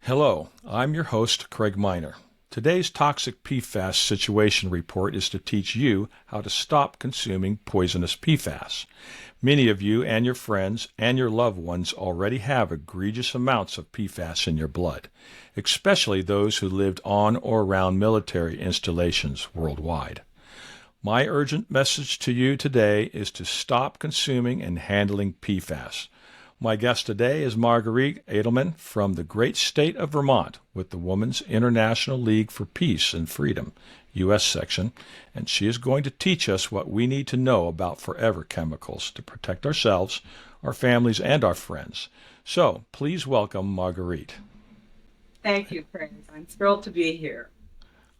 Hello, I'm your host, Craig Miner. Today's Toxic PFAS Situation Report is to teach you how to stop consuming poisonous PFAS. Many of you and your friends and your loved ones already have egregious amounts of PFAS in your blood, especially those who lived on or around military installations worldwide. My urgent message to you today is to stop consuming and handling PFAS. My guest today is Marguerite Adelman from the great state of Vermont with the Women's International League for Peace and Freedom, U.S. section, and she is going to teach us what we need to know about forever chemicals to protect ourselves, our families, and our friends. So please welcome Marguerite. Thank you, Craig. I'm thrilled to be here.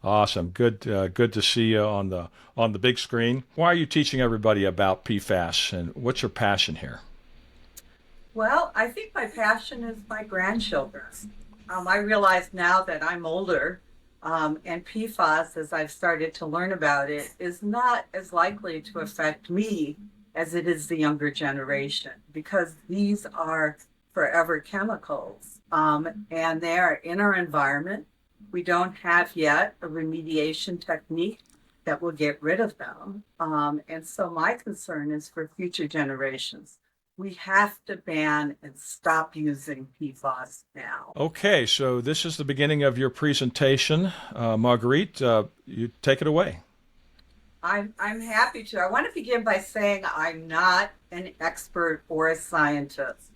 Awesome. Good to see you on the big screen. Why are you teaching everybody about PFAS, and what's your passion here? Well, I think my passion is my grandchildren. I realize now that I'm older, and PFAS, as I've started to learn about it, is not as likely to affect me as it is the younger generation, because these are forever chemicals, and they are in our environment. We don't have yet a remediation technique that will get rid of them. And so my concern is for future generations. We have to ban and stop using PFAS now. Okay, so this is the beginning of your presentation. Marguerite, you take it away. I'm happy to. I want to begin by saying I'm not an expert or a scientist.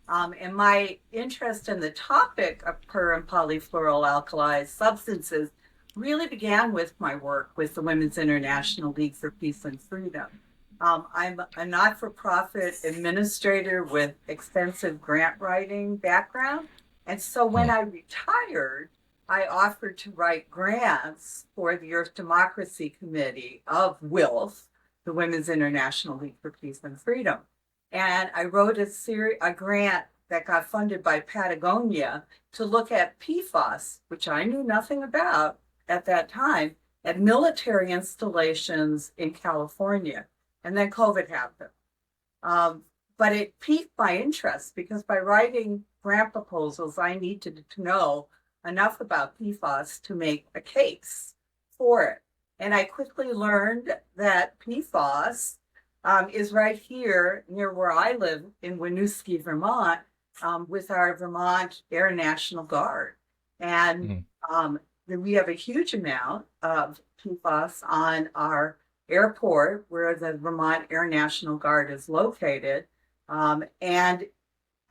And my interest in the topic of per and polyfluoroalkyl substances really began with my work with the Women's International League for Peace and Freedom. I'm a not-for-profit administrator with extensive grant writing background. And so when I retired, I offered to write grants for the Earth Democracy Committee of WILF, the Women's International League for Peace and Freedom. And I wrote a grant that got funded by Patagonia to look at PFAS, which I knew nothing about at that time, at military installations in California. And then COVID happened. But it piqued my interest because by writing grant proposals, I needed to know enough about PFAS to make a case for it. And I quickly learned that PFAS is right here near where I live in Winooski, Vermont, with our Vermont Air National Guard. And we have a huge amount of PFAS on our airport where the Vermont Air National Guard is located. And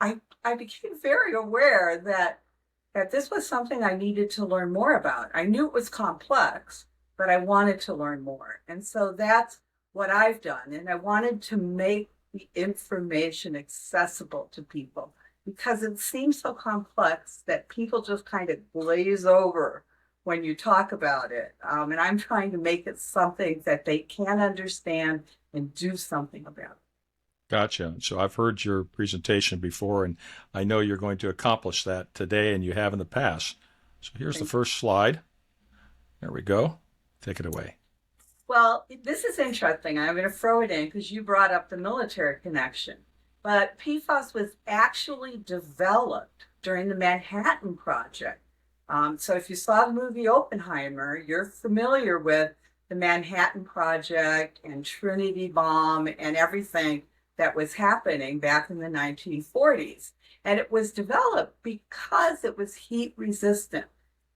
I became very aware that this was something I needed to learn more about. I knew it was complex, but I wanted to learn more. And so that's what I've done. And I wanted to make the information accessible to people because it seems so complex that people just kind of glaze over when you talk about it. And I'm trying to make it something that they can understand and do something about. Gotcha. So I've heard your presentation before, and I know you're going to accomplish that today, and you have in the past. So here's the first slide. There we go. Take it away. Well, this is interesting. I'm going to throw it in because you brought up the military connection. But PFAS was actually developed during the Manhattan Project. So if you saw the movie Oppenheimer, you're familiar with the Manhattan Project and Trinity bomb and everything that was happening back in the 1940s. And it was developed because it was heat resistant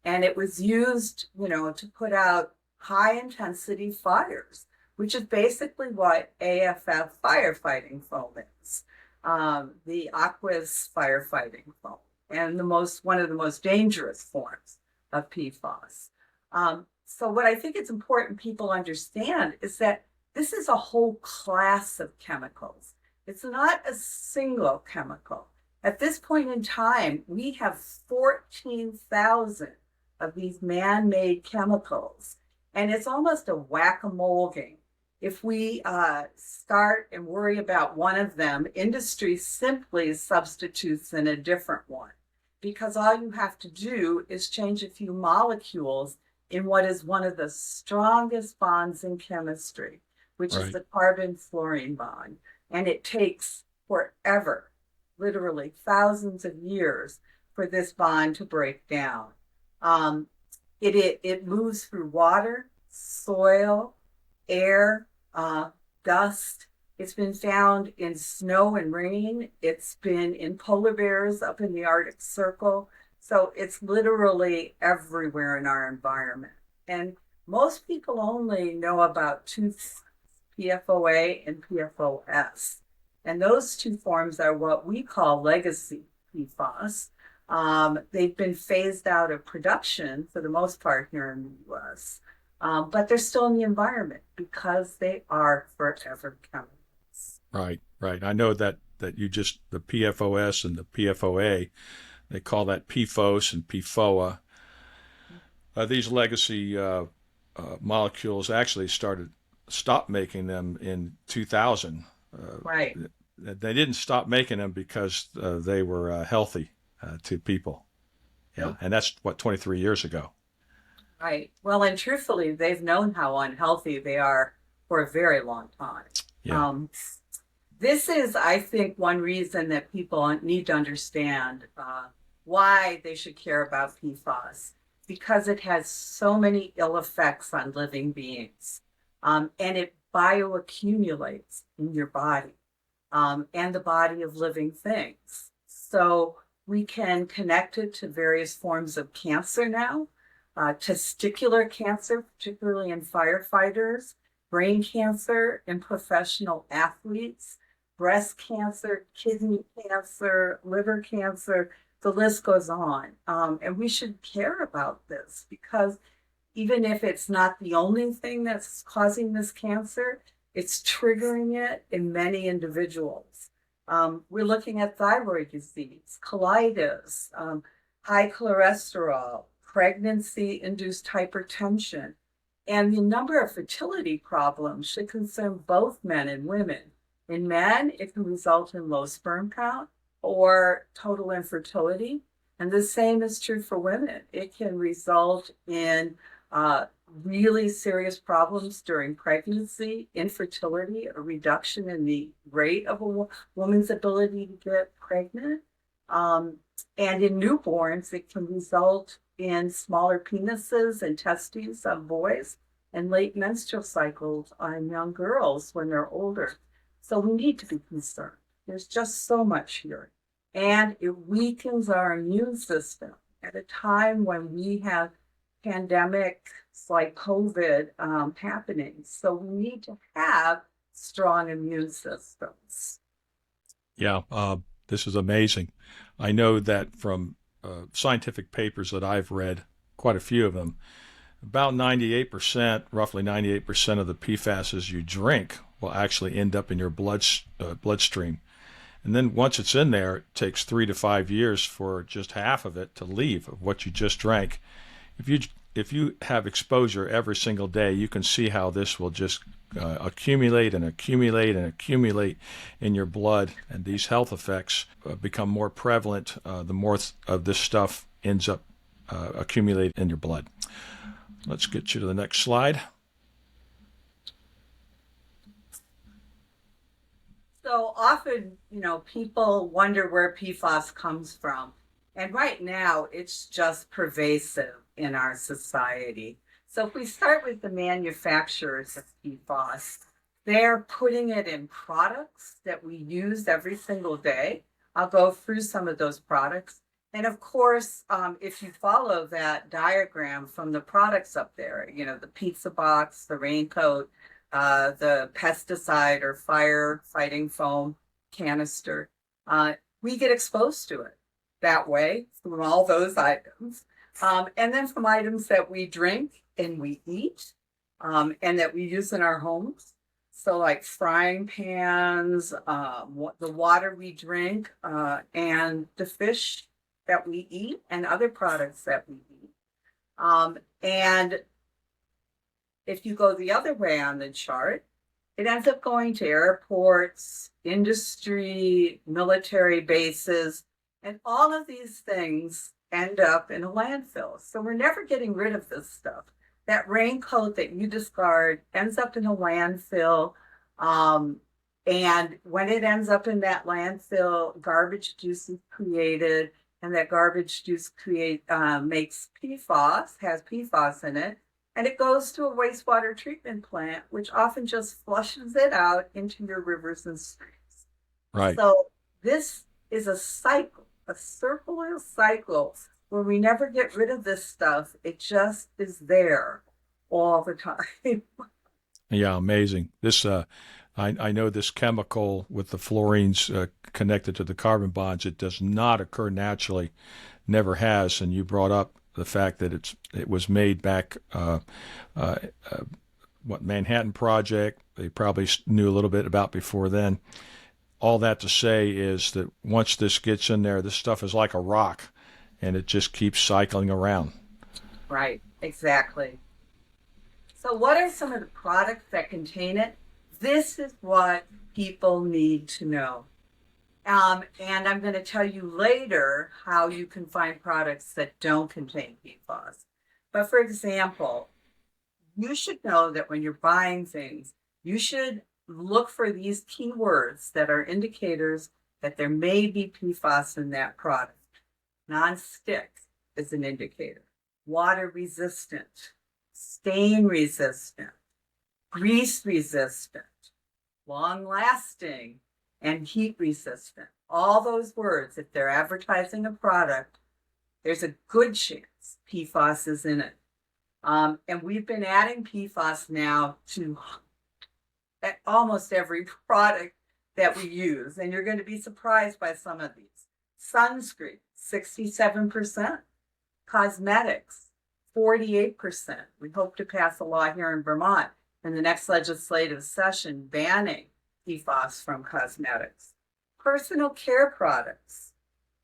and it was used, to put out high intensity fires, which is basically what AFF firefighting foam is, the aqueous firefighting foam, and one of the most dangerous forms of PFAS. So what I think it's important people understand is that this is a whole class of chemicals. It's not a single chemical. At this point in time, we have 14,000 of these man-made chemicals, and it's almost a whack-a-mole game. If we start and worry about one of them, industry simply substitutes in a different one, because all you have to do is change a few molecules in what is one of the strongest bonds in chemistry, which is the carbon-fluorine bond. And it takes forever, literally thousands of years, for this bond to break down. Um, it moves through water, soil, air, dust. It's been found in snow and rain. It's been in polar bears up in the Arctic Circle. So it's literally everywhere in our environment. And most people only know about two, PFOA and PFOS. And those two forms are what we call legacy PFAS. They've been phased out of production for the most part here in the US, but they're still in the environment because they are forever chemicals. Right, right. I know that you just, the PFOS and the PFOA, they call that PFOS and PFOA. These legacy molecules actually stopped making them in 2000. Right. They didn't stop making them because they were healthy to people. Yeah, Nope. and that's what, 23 years ago. Right. Well, and truthfully, they've known how unhealthy they are for a very long time. Yeah. This is, I think, one reason that people need to understand why they should care about PFAS, because it has so many ill effects on living beings, and it bioaccumulates in your body and the body of living things. So we can connect it to various forms of cancer now, testicular cancer, particularly in firefighters, brain cancer in professional athletes, breast cancer, kidney cancer, liver cancer, the list goes on. And we should care about this because even if it's not the only thing that's causing this cancer, it's triggering it in many individuals. We're looking at thyroid disease, colitis, high cholesterol, pregnancy-induced hypertension, and the number of fertility problems should concern both men and women. In men, it can result in low sperm count or total infertility, and the same is true for women. It can result in really serious problems during pregnancy, infertility, a reduction in the rate of a woman's ability to get pregnant. And in newborns, it can result in smaller penises and testes of boys and late menstrual cycles on young girls when they're older. So we need to be concerned. There's just so much here. And it weakens our immune system at a time when we have pandemics like COVID happening. So we need to have strong immune systems. Yeah, this is amazing. I know that from scientific papers that I've read, quite a few of them, about 98%, roughly 98% of the PFAS you drink will actually end up in your bloodstream. And then once it's in there, it takes 3 to 5 years for just half of it to leave of what you just drank. If you have exposure every single day, you can see how this will just accumulate and accumulate and accumulate in your blood, and these health effects become more prevalent the more of this stuff ends up accumulating in your blood. Let's get you to the next slide. So often, people wonder where PFAS comes from. And right now, it's just pervasive in our society. So if we start with the manufacturers of PFAS, they're putting it in products that we use every single day. I'll go through some of those products. And of course, if you follow that diagram from the products up there, the pizza box, the raincoat, the pesticide or fire fighting foam canister, we get exposed to it that way from all those items. And then from items that we drink and we eat and that we use in our homes. So like frying pans, the water we drink, and the fish that we eat and other products that we eat. And if you go the other way on the chart, it ends up going to airports, industry, military bases, and all of these things end up in a landfill. So we're never getting rid of this stuff. That raincoat that you discard ends up in a landfill. And when it ends up in that landfill, garbage juice is created. and that garbage juice makes PFAS, has PFAS in it, and it goes to a wastewater treatment plant, which often just flushes it out into your rivers and streams. Right. So this is a cycle, a circular cycle where we never get rid of this stuff. It just is there all the time. Yeah, amazing. This, I know this chemical with the fluorines connected to the carbon bonds. It does not occur naturally, never has. And you brought up the fact that it was made back, Manhattan Project. They probably knew a little bit about before then. All that to say is that once this gets in there, this stuff is like a rock, and it just keeps cycling around. Right, exactly. So, what are some of the products that contain it? This is what people need to know. And I'm going to tell you later how you can find products that don't contain PFAS. But for example, you should know that when you're buying things, you should look for these keywords that are indicators that there may be PFAS in that product. Non-stick is an indicator. Water resistant, stain resistant, grease resistant, long lasting, and heat resistant. All those words, if they're advertising a product, there's a good chance PFAS is in it. And we've been adding PFAS now to almost every product that we use. And you're going to be surprised by some of these. Sunscreen, 67%. Cosmetics, 48%. We hope to pass a law here in Vermont in the next legislative session banning PFAS from cosmetics. Personal care products,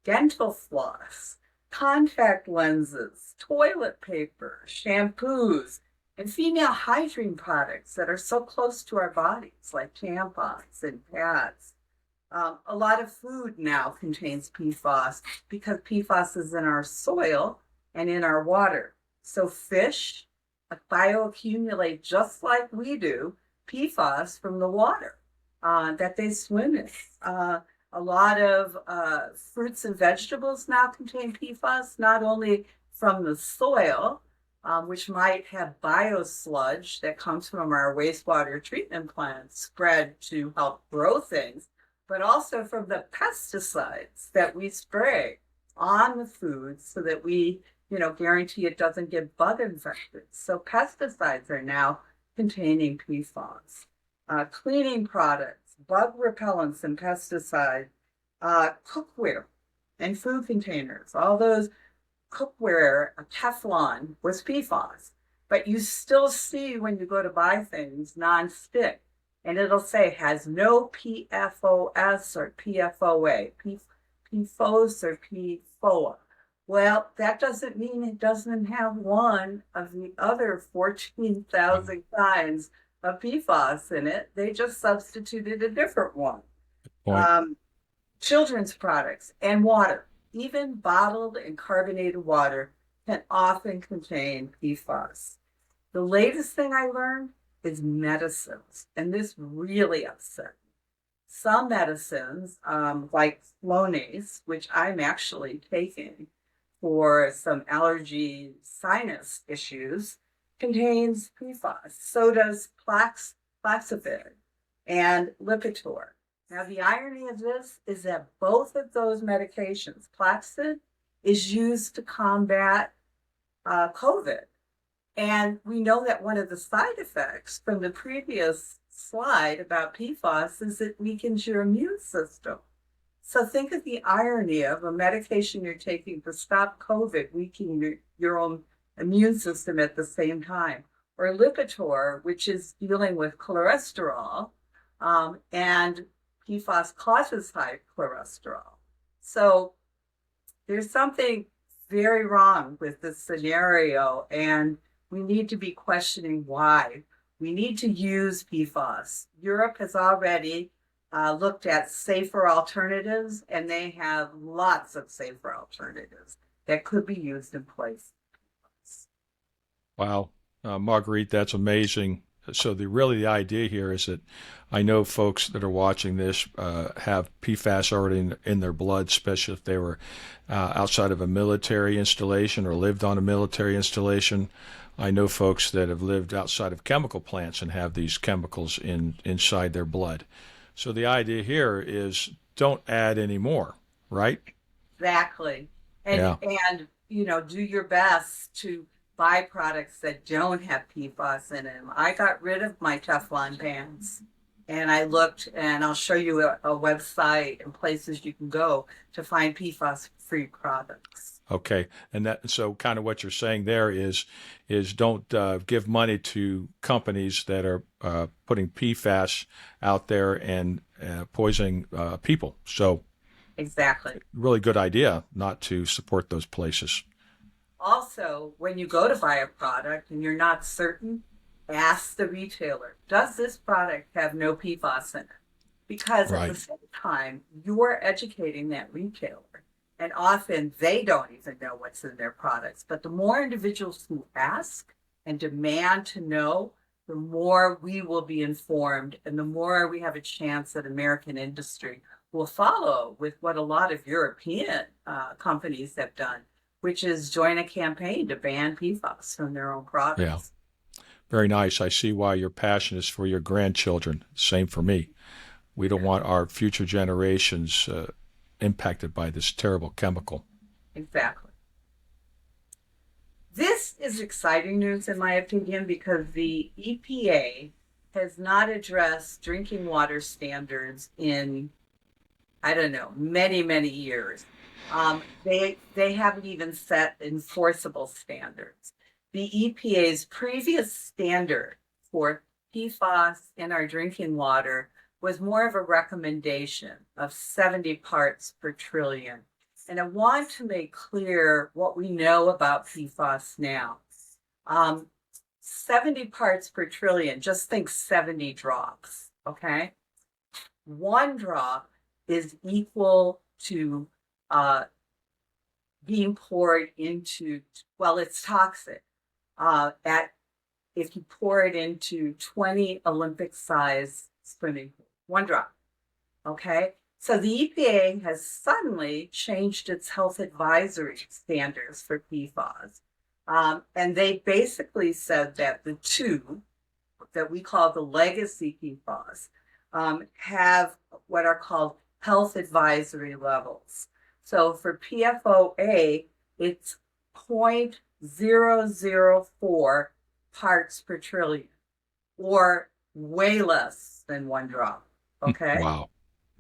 dental floss, contact lenses, toilet paper, shampoos, and female hygiene products that are so close to our bodies, like tampons and pads. A lot of food now contains PFAS because PFAS is in our soil and in our water. So fish bioaccumulate just like we do PFAS from the water that they swim in. A lot of fruits and vegetables now contain PFAS, not only from the soil, which might have biosludge that comes from our wastewater treatment plants spread to help grow things, but also from the pesticides that we spray on the food so that we, guarantee it doesn't get bug infected. So pesticides are now containing PFAS. Cleaning products, bug repellents and pesticides, cookware and food containers, all those cookware, Teflon was PFAS. But you still see when you go to buy things non-stick, and it'll say has no PFOS or PFOA, PFOS or PFOA. Well, that doesn't mean it doesn't have one of the other 14,000 kinds of PFAS in it. They just substituted a different one. Children's products and water, even bottled and carbonated water, can often contain PFAS. The latest thing I learned is medicines, and this really upset me. Some medicines, like Flonase, which I'm actually taking for some allergy sinus issues, contains PFAS. So does Plaxivir and Lipitor. Now, the irony of this is that both of those medications, Plaxid is used to combat COVID. And we know that one of the side effects from the previous slide about PFAS is it weakens your immune system. So think of the irony of a medication you're taking to stop COVID, weakening your own immune system at the same time. Or Lipitor, which is dealing with cholesterol, and PFAS causes high cholesterol. So there's something very wrong with this scenario, and we need to be questioning why. We need to use PFAS. Europe has already looked at safer alternatives, and they have lots of safer alternatives that could be used in place. Wow. Marguerite, that's amazing. So the idea here is that I know folks that are watching this have PFAS already in their blood, especially if they were outside of a military installation or lived on a military installation. I know folks that have lived outside of chemical plants and have these chemicals inside their blood. So the idea here is don't add any more, right? Exactly. Yeah. And do your best to buy products that don't have PFAS in them. I got rid of my Teflon pans and I looked, and I'll show you a website and places you can go to find PFAS free products. Okay, and so kind of what you're saying there is don't give money to companies that are putting PFAS out there and poisoning people. So Exactly. really good idea not to support those places. Also, when you go to buy a product and you're not certain, ask the retailer, does this product have no PFAS in it? Because at the Right. same time, you're educating that retailer. And often they don't even know what's in their products. But the more individuals who ask and demand to know, the more we will be informed and the more we have a chance that American industry will follow with what a lot of European companies have done, which is join a campaign to ban PFAS from their own Yeah. products. Very nice. I see why your passion is for your grandchildren. Same for me. We don't want our future generations impacted by this terrible chemical. Exactly. This is exciting news, in my opinion, because the EPA has not addressed drinking water standards in, I don't know, many, many years. They haven't even set enforceable standards. The EPA's previous standard for PFAS in our drinking water was more of a recommendation of 70 parts per trillion. And I want to make clear what we know about PFAS now. 70 parts per trillion, just think 70 drops, okay? One drop is equal to being poured into, well, it's toxic. If you pour it into 20 Olympic-sized swimming pools, one drop, okay? So the EPA has suddenly changed its health advisory standards for PFAS. And they basically said that the two that we call the legacy PFAS have what are called health advisory levels. So for PFOA, it's 0.004 parts per trillion, or way less than one drop, okay? Wow.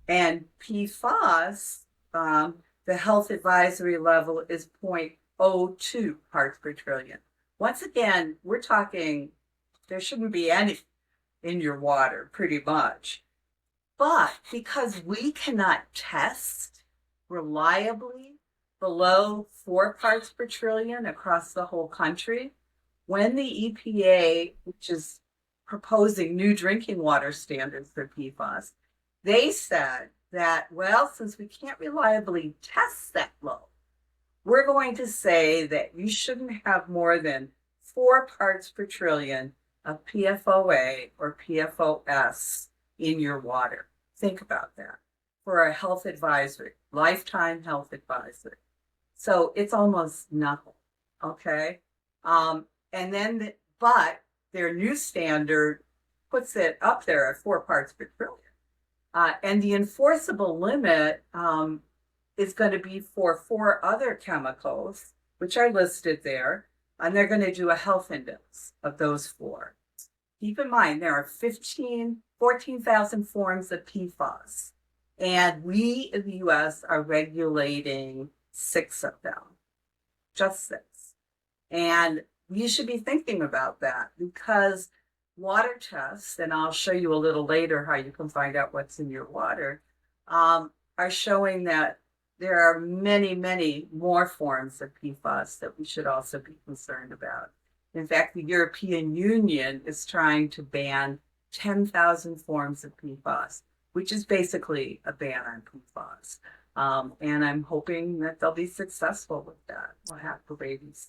And PFAS, the health advisory level is 0.02 parts per trillion. Once again, we're talking, there shouldn't be any in your water, pretty much. But because we cannot test reliably below 4 parts per trillion across the whole country, when the EPA, which is proposing new drinking water standards for PFAS, they said that, well, since we can't reliably test that low, we're going to say that you shouldn't have more than 4 parts per trillion of PFOA or PFOS in your water. Think about that for a health advisory, lifetime health advisory. So it's almost nothing, okay? But their new standard puts it up there at 4 parts per trillion. And the enforceable limit is going to be for 4 other chemicals, which are listed there, and they're going to do a health index of those 4. Keep in mind, there are 14,000 forms of PFAS, and we in the U.S. are regulating 6 of them, just 6. And you should be thinking about that because water tests, and I'll show you a little later how you can find out what's in your water, are showing that there are many, many more forms of PFAS that we should also be concerned about. In fact, the European Union is trying to ban 10,000 forms of PFAS, which is basically a ban on PFAS. And I'm hoping that they'll be successful with that. We'll have to wait and see.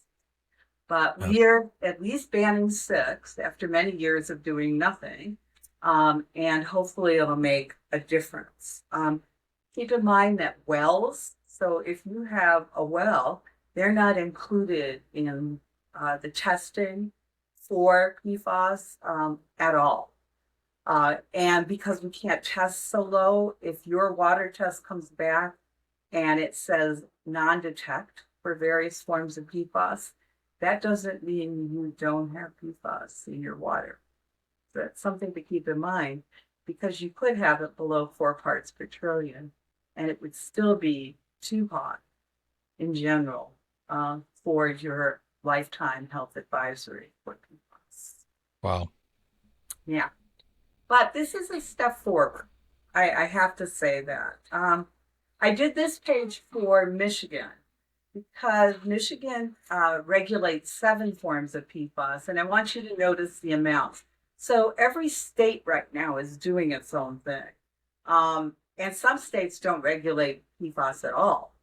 But Yeah. we're at least banning 6 after many years of doing nothing. And hopefully it'll make a difference. Keep in mind that wells, so if you have a well, they're not included in the testing for PFAS at all. And because we can't test so low, if your water test comes back and it says non-detect for various forms of PFAS, that doesn't mean you don't have PFAS in your water. So that's something to keep in mind, because you could have it below 4 parts per trillion and it would still be too hot in general for your lifetime health advisory for PFAS. Wow. Yeah. But this is a step forward. I have to say that. I did this page for Michigan because Michigan regulates 7 forms of PFAS, and I want you to notice the amounts. So every state right now is doing its own thing. And some states don't regulate PFAS at all.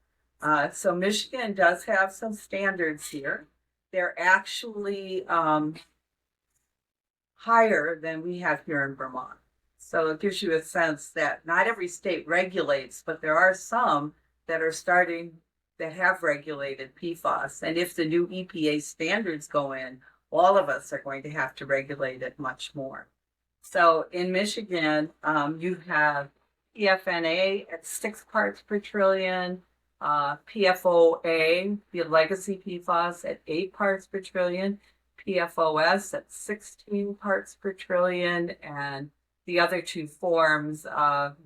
So Michigan does have some standards here. They're actually higher than we have here in Vermont. So it gives you a sense that not every state regulates, but there are some that are starting that have regulated PFAS. And if the new EPA standards go in, all of us are going to have to regulate it much more. So in Michigan, you have PFNA at 6 parts per trillion, PFOA, the legacy PFAS, at 8 parts per trillion, PFOS at 16 parts per trillion, and the other 2 forms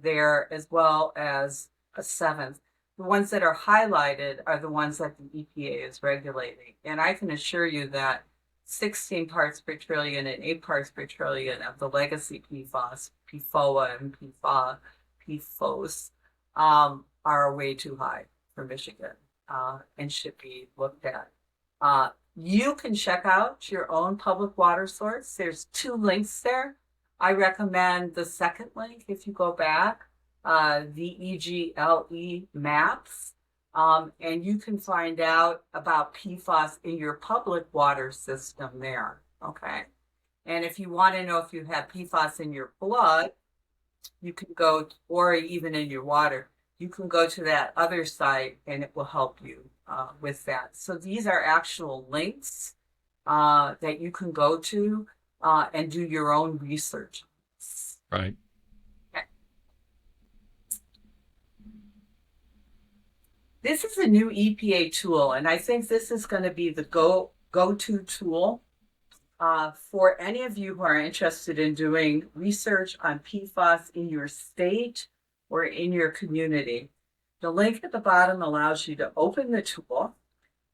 there, as well as a 7th. The ones that are highlighted are the ones that the EPA is regulating. And I can assure you that 16 parts per trillion and 8 parts per trillion of the legacy PFAS, PFOA and PFOS, are way too high for Michigan and should be looked at. You can check out your own public water source. There's 2 links there. I recommend the second link if you go back, the EGLE maps, and you can find out about PFAS in your public water system there, okay? And if you want to know if you have PFAS in your blood, you can go, or even in your water, you can go to that other site and it will help you with that. So these are actual links that you can go to and do your own research. Right. Okay. This is a new EPA tool, and I think this is going to be the go-to tool for any of you who are interested in doing research on PFAS in your state or in your community. The link at the bottom allows you to open the tool,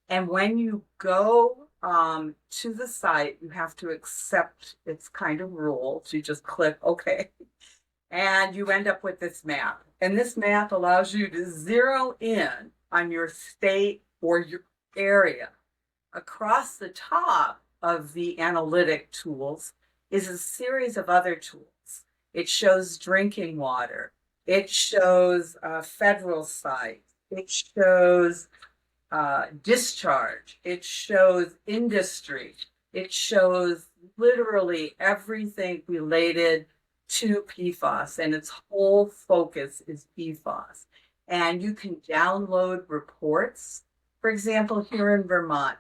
and when you go to the site, you have to accept its kind of rules. You just click OK, and you end up with this map. And this map allows you to zero in on your state or your area. Across the top of the analytic tools is a series of other tools. It shows drinking water. It shows federal sites. It shows discharge. It shows industry. It shows literally everything related to PFAS, and its whole focus is PFAS. And you can download reports. For example, here in Vermont,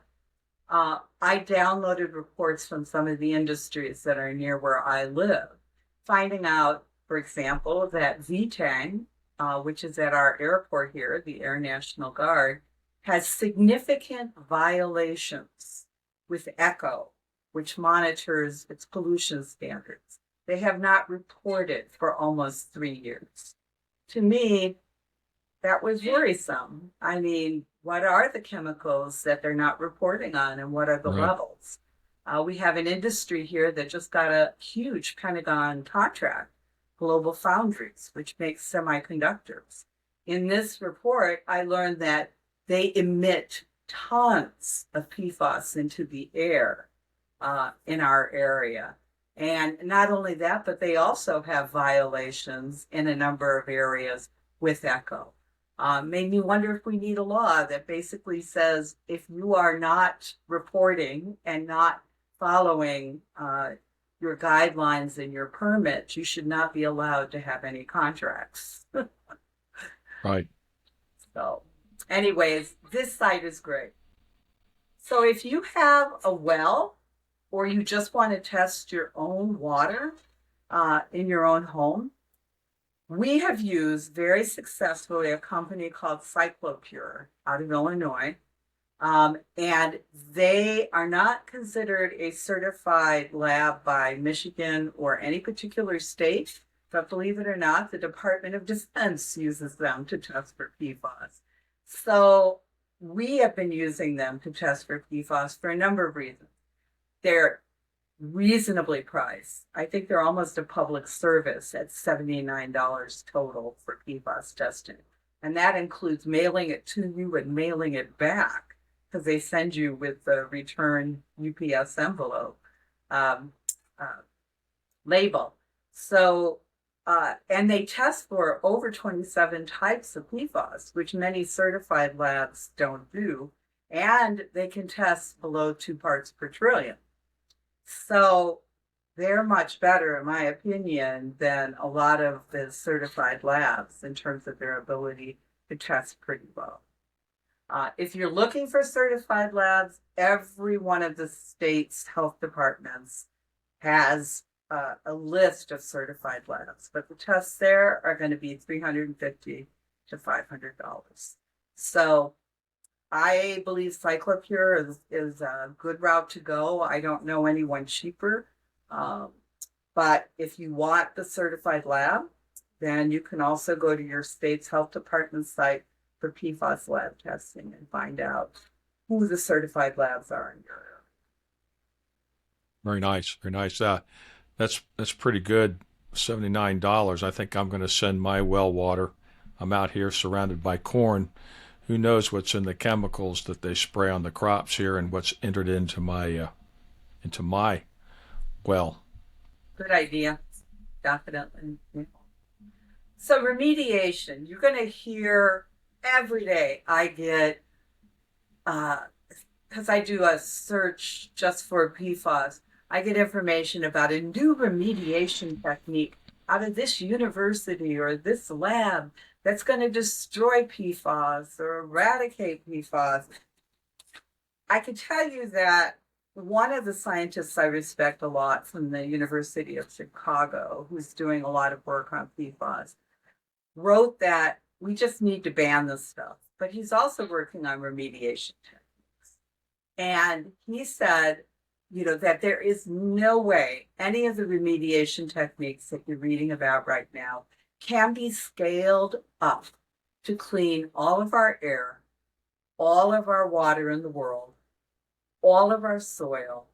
I downloaded reports from some of the industries that are near where I live, finding out, for example, that VTANG, which is at our airport here, the Air National Guard, has significant violations with ECHO, which monitors its pollution standards. They have not reported for almost 3 years. To me, that was worrisome. I mean, what are the chemicals that they're not reporting on, and what are the levels? We have an industry here that just got a huge Pentagon contract, Global Foundries, which makes semiconductors. In this report, I learned that they emit tons of PFAS into the air in our area. And not only that, but they also have violations in a number of areas with ECHO. Made me wonder if we need a law that basically says if you are not reporting and not following your guidelines and your permits, you should not be allowed to have any contracts. Right. So, anyways, this site is great. So, if you have a well or you just want to test your own water in your own home, we have used very successfully a company called Cyclopure out of Illinois. And they are not considered a certified lab by Michigan or any particular state, but believe it or not, the Department of Defense uses them to test for PFAS. So we have been using them to test for PFAS for a number of reasons. They're reasonably priced. I think they're almost a public service at $79 total for PFAS testing. And that includes mailing it to you and mailing it back, because they send you with the return UPS envelope label. So, and they test for over 27 types of PFAS, which many certified labs don't do. And they can test below 2 parts per trillion. So they're much better, in my opinion, than a lot of the certified labs in terms of their ability to test pretty well. If you're looking for certified labs, every one of the state's health departments has a list of certified labs, but the tests there are going to be $350 to $500. So I believe Cyclopure is a good route to go. I don't know anyone cheaper. But if you want the certified lab, then you can also go to your state's health department site for PFAS lab testing and find out who the certified labs are in your area. Very nice. Very nice. That's pretty good. $79. I think I'm going to send my well water. I'm out here surrounded by corn. Who knows what's in the chemicals that they spray on the crops here and what's entered into my well. Good idea. Definitely. Yeah. So remediation, you're going to hear every day. I get, because I do a search just for PFAS, I get information about a new remediation technique out of this university or this lab that's going to destroy PFAS or eradicate PFAS. I can tell you that one of the scientists I respect a lot from the University of Chicago, who's doing a lot of work on PFAS, wrote that we just need to ban this stuff. But he's also working on remediation techniques. And he said, that there is no way any of the remediation techniques that you're reading about right now can be scaled up to clean all of our air, all of our water in the world, all of our soil.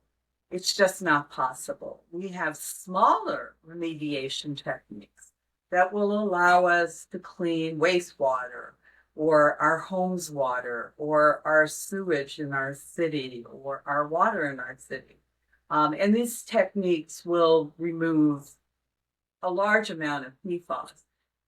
It's just not possible. We have smaller remediation techniques that will allow us to clean wastewater or our home's water or our sewage in our city or our water in our city. And these techniques will remove a large amount of PFAS.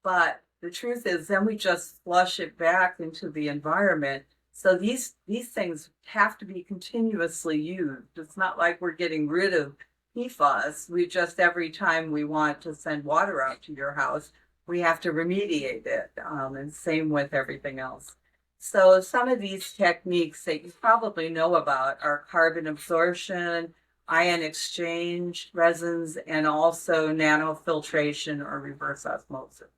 But the truth is, then we just flush it back into the environment. So these things have to be continuously used. It's not like we're getting rid of PFAS. We just, every time we want to send water out to your house, we have to remediate it. And same with everything else. So some of these techniques that you probably know about are carbon absorption, ion exchange, resins, and also nanofiltration or reverse osmosis.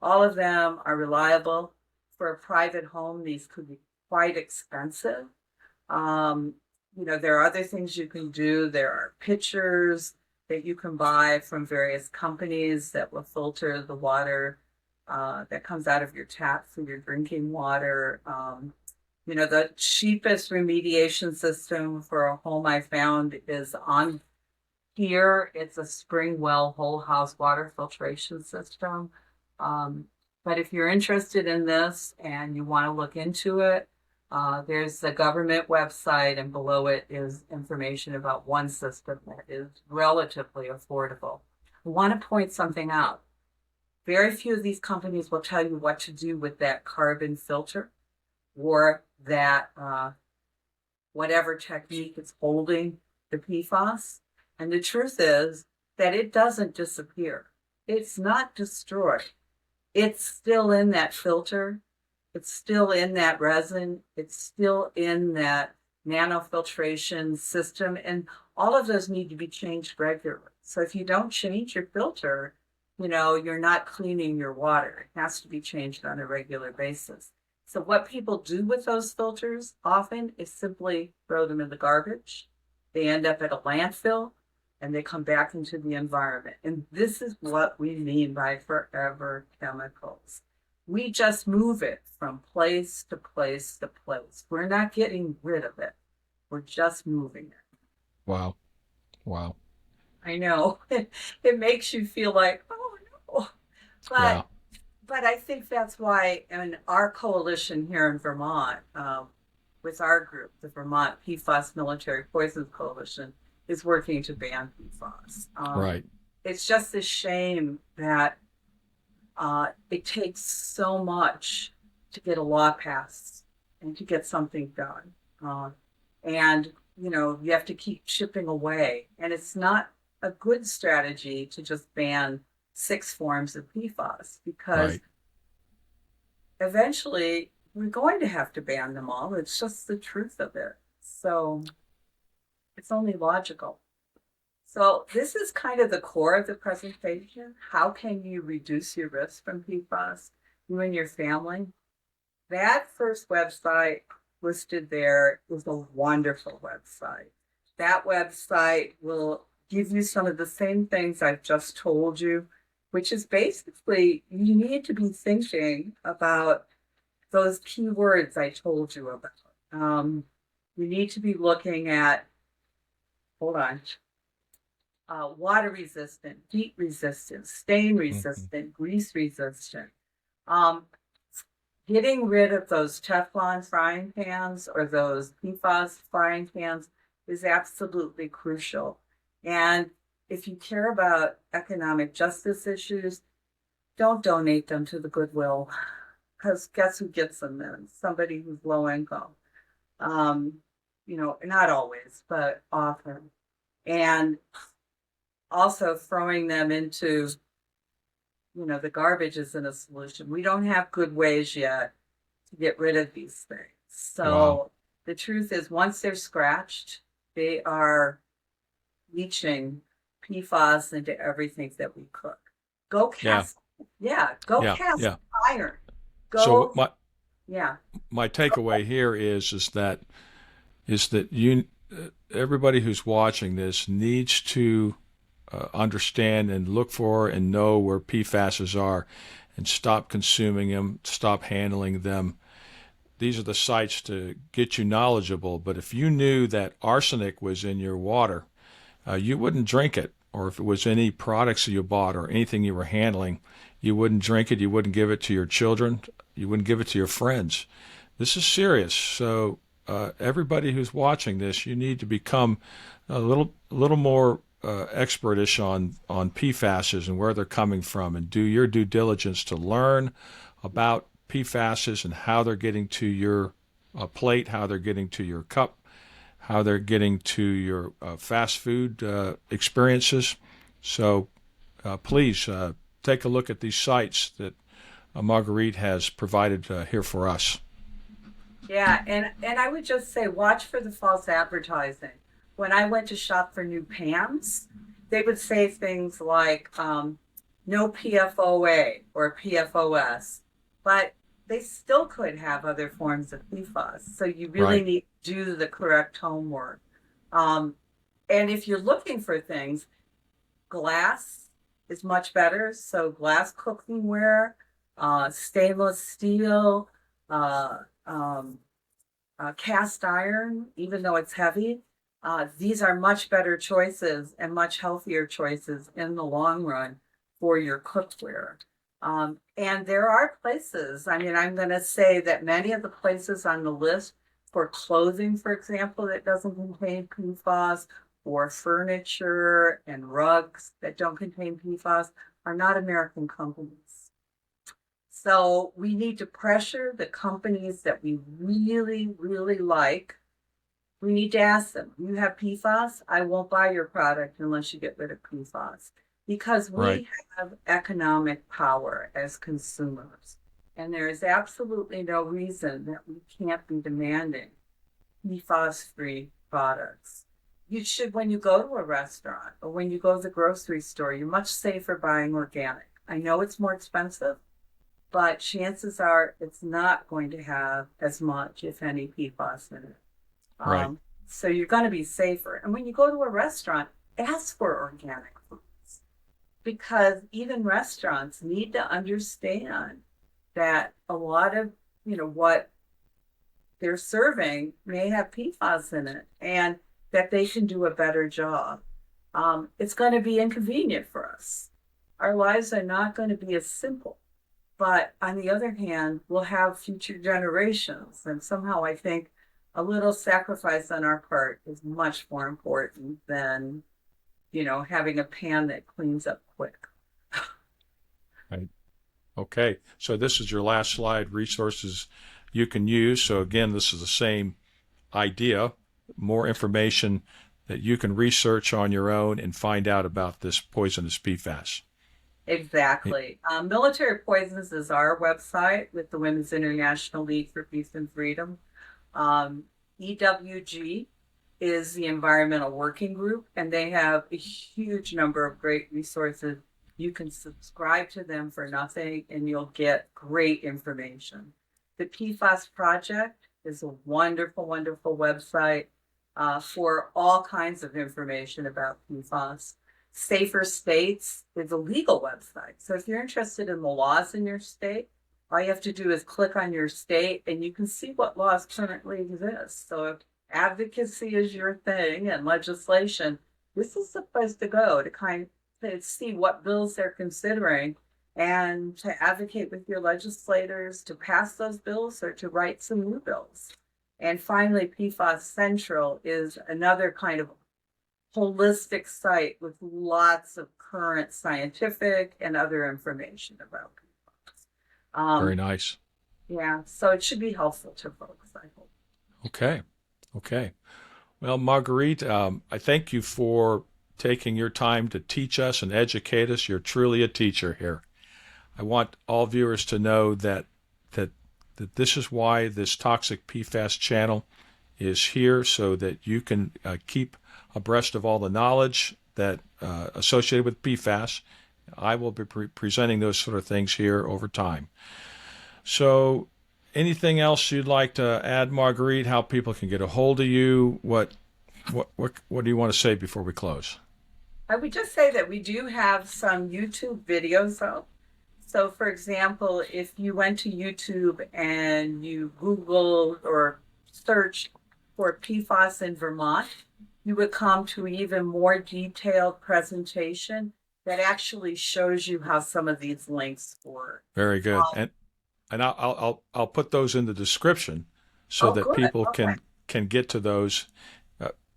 All of them are reliable. For a private home, these could be quite expensive. There are other things you can do. There are pitchers that you can buy from various companies that will filter the water that comes out of your tap for your drinking water. The cheapest remediation system for a home I found is on here. It's a spring well whole house water filtration system. But if you're interested in this and you want to look into it, there's the government website, and below it is information about one system that is relatively affordable. I want to point something out. Very few of these companies will tell you what to do with that carbon filter or that whatever technique is holding the PFAS. And the truth is that it doesn't disappear. It's not destroyed. It's still in that filter. It's still in that resin. It's still in that nanofiltration system. And all of those need to be changed regularly. So if you don't change your filter, you're not cleaning your water. It has to be changed on a regular basis. So what people do with those filters often is simply throw them in the garbage. They end up at a landfill and they come back into the environment. And this is what we mean by forever chemicals. We just move it from place to place to place. We're not getting rid of it. We're just moving it. Wow. Wow. I know. It makes you feel like, oh no. Yeah. But I think that's why in our coalition here in Vermont, with our group, the Vermont PFAS Military Poisons Coalition, is working to ban PFAS. Right. It's just a shame that it takes so much to get a law passed and to get something done. And, you have to keep chipping away. And it's not a good strategy to just ban 6 forms of PFAS because eventually we're going to have to ban them all. It's just the truth of it. So it's only logical. So this is kind of the core of the presentation. How can you reduce your risk from PFAS, you and your family? That first website listed there is a wonderful website. That website will give you some of the same things I've just told you, which is basically you need to be thinking about those key words I told you about. You need to be looking at, water resistant, heat resistant, stain resistant, grease resistant. Getting rid of those Teflon frying pans or those PFAS frying pans is absolutely crucial. And if you care about economic justice issues, don't donate them to the Goodwill, because guess who gets them then? Somebody who's low income. Not always, but often. And also throwing them into, the garbage isn't a solution. We don't have good ways yet to get rid of these things. So The truth is, once they're scratched, they are leaching PFAS into everything that we cook. Go cast, cast iron. So Yeah. my takeaway here is that you everybody who's watching this needs to understand and look for and know where PFASs are, and stop consuming them, stop handling them. These are the sites to get you knowledgeable. But if you knew that arsenic was in your water, you wouldn't drink it. Or if it was any products that you bought or anything you were handling, you wouldn't drink it. You wouldn't give it to your children. You wouldn't give it to your friends. This is serious. So everybody who's watching this, you need to become a little more expertish on PFASs and where they're coming from, and do your due diligence to learn about PFASs and how they're getting to your plate, how they're getting to your cup, how they're getting to your fast food experiences. So please take a look at these sites that Marguerite has provided here for us. Yeah, and I would just say, watch for the false advertising. When I went to shop for new pans, they would say things like, no PFOA or PFOS, but they still could have other forms of PFAS. So you really need to do the correct homework. And if you're looking for things, glass is much better. So glass cookware, stainless steel, cast iron, even though it's heavy. These are much better choices and much healthier choices in the long run for your cookware. And there are places, I'm going to say that many of the places on the list for clothing, for example, that doesn't contain PFAS, or furniture and rugs that don't contain PFAS, are not American companies. So we need to pressure the companies that we really, really like. We need to ask them, you have PFAS? I won't buy your product unless you get rid of PFAS. Because Right. we have economic power as consumers. And there is absolutely no reason that we can't be demanding PFAS-free products. You should, when you go to a restaurant or when you go to the grocery store, you're much safer buying organic. I know it's more expensive, but chances are it's not going to have as much, if any, PFAS in it. Right. So you're going to be safer. And when you go to a restaurant, ask for organic foods because even restaurants need to understand that a lot of, what they're serving may have PFAS in it and that they can do a better job. It's going to be inconvenient for us. Our lives are not going to be as simple. But on the other hand, we'll have future generations. And somehow I think a little sacrifice on our part is much more important than, having a pan that cleans up quick. Right. Okay. So this is your last slide, resources you can use. So again, this is the same idea, more information that you can research on your own and find out about this poisonous PFAS. Exactly. Military Poisons is our website with the Women's International League for Peace and Freedom. EWG is the Environmental Working Group, and they have a huge number of great resources. You can subscribe to them for nothing, and you'll get great information. The PFAS Project is a wonderful, wonderful website for all kinds of information about PFAS. Safer States is a legal website. So if you're interested in the laws in your state, all you have to do is click on your state and you can see what laws currently exist. So if advocacy is your thing and legislation, this is the place to go to see what bills they're considering and to advocate with your legislators to pass those bills or to write some new bills. And finally, PFAS Central is another kind of holistic site with lots of current scientific and other information about PFAS. Very nice. Yeah, so it should be helpful to folks, I hope. Okay. Okay. Well, Marguerite, I thank you for taking your time to teach us and educate us. You're truly a teacher here. I want all viewers to know that this is why this Toxic PFAS channel is here, so that you can keep abreast of all the knowledge that associated with PFAS. I will be presenting those sort of things here over time. So anything else you'd like to add, Marguerite, how people can get a hold of you? What do you want to say before we close? I would just say that we do have some YouTube videos though. So for example, if you went to YouTube and you Googled or searched for PFAS in Vermont, you would come to an even more detailed presentation that actually shows you how some of these links work. Very good. And I'll put those in the description so that good. people Okay. can get to those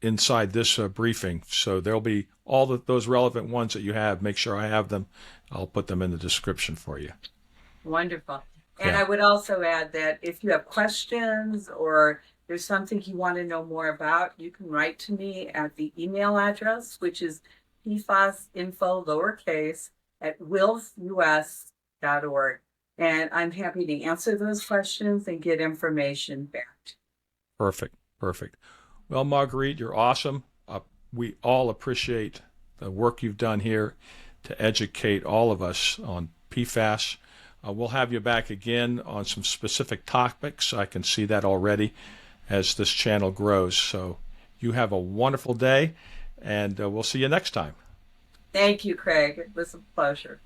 inside this briefing. So there'll be all those relevant ones that you have. Make sure I have them. I'll put them in the description for you. Wonderful. And Yeah. I would also add that if you have questions or there's something you want to know more about, you can write to me at the email address, which is pfasinfo lowercase at wilfus.org. And I'm happy to answer those questions and get information back. Perfect. Perfect. Well, Marguerite, you're awesome. We all appreciate the work you've done here to educate all of us on PFAS. We'll have you back again on some specific topics. I can see that already as this channel grows. So you have a wonderful day, and we'll see you next time. Thank you, Craig. It was a pleasure.